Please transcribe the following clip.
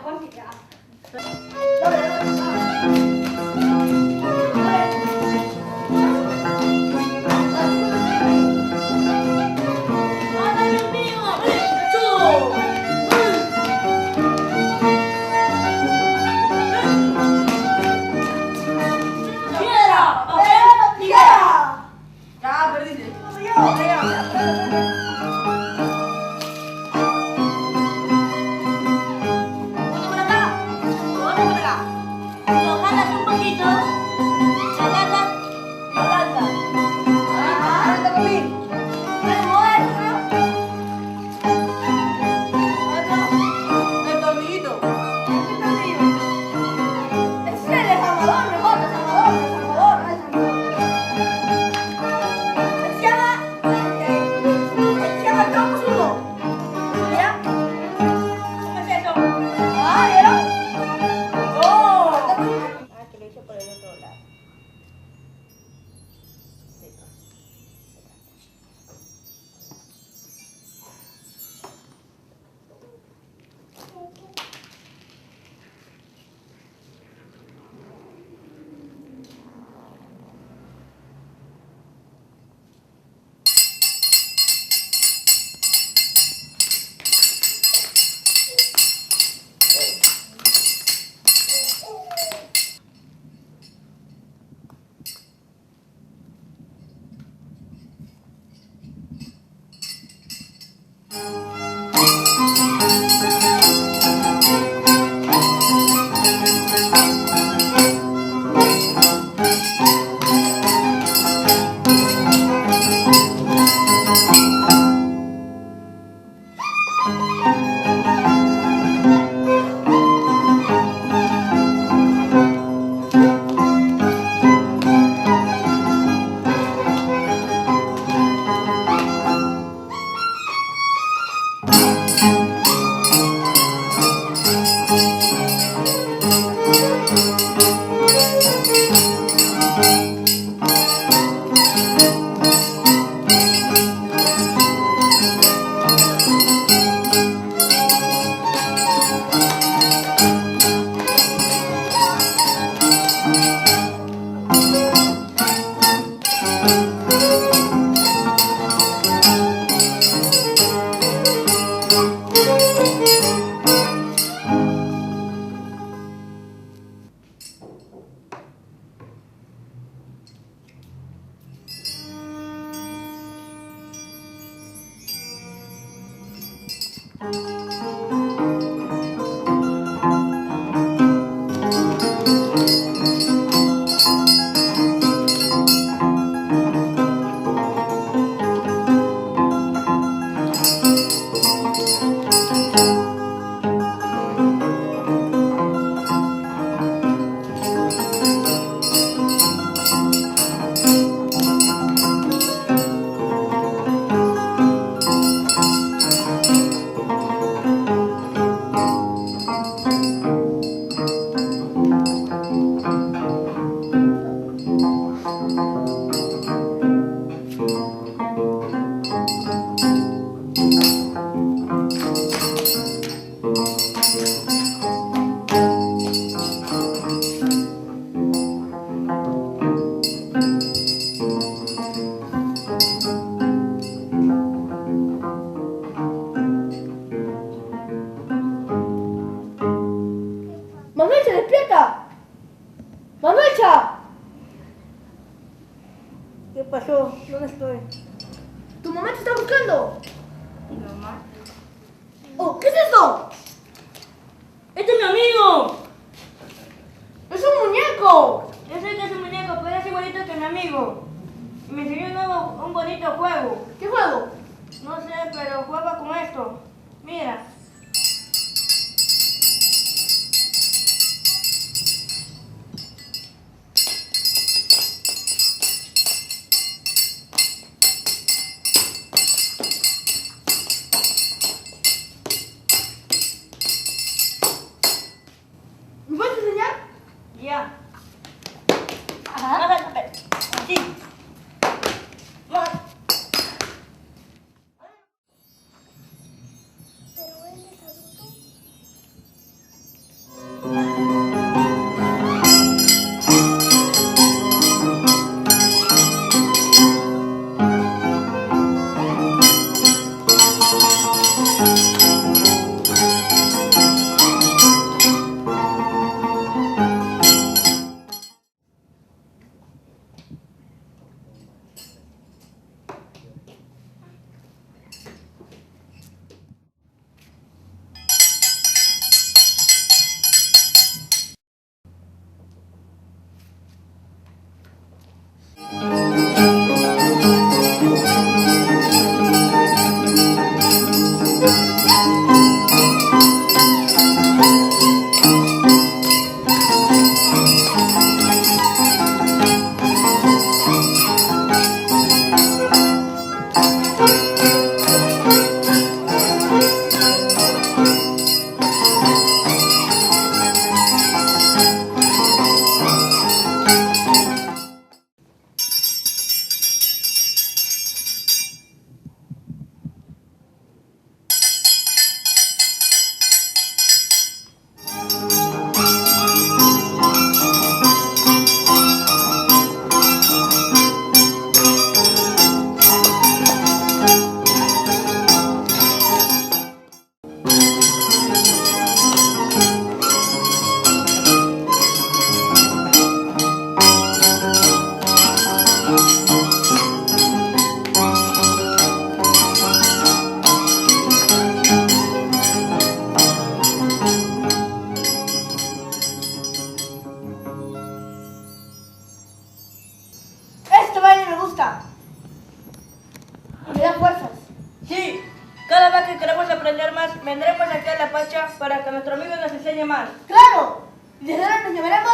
cuántica. Ya, perdiste. Lo jalas un poquito, lo lanzas y lo lanzas. Anda conmigo. Esto, amiguito. Ese es el Salvador, me bota, Salvador. Se llama tronco zurdo. ¿Ya? ¿Cómo es eso? Ah, ¿vieron? ¡Oh! Ah, que lo hice por el otro lado. ¡Manuelcha, despierta! ¡Manuelcha! ¿Qué pasó? ¿Dónde estoy? ¡Tu mamá te está buscando! ¿Mi mamá? ¡Oh! ¿Qué es esto? ¡Este es mi amigo! ¡Es un muñeco! Yo sé que es un muñeco, pero es igualito que mi amigo. Y me enseñó un bonito juego. ¿Qué juego? No sé, pero juega con esto. Mira. ¿Me puedes enseñar? Ya. Ajá. Así. gusta. Y me da fuerzas. Sí, cada vez que queremos aprender más, vendremos aquí a La Pacha para que nuestro amigo nos enseñe más. ¡Claro! Y desde ahora nos llamaremos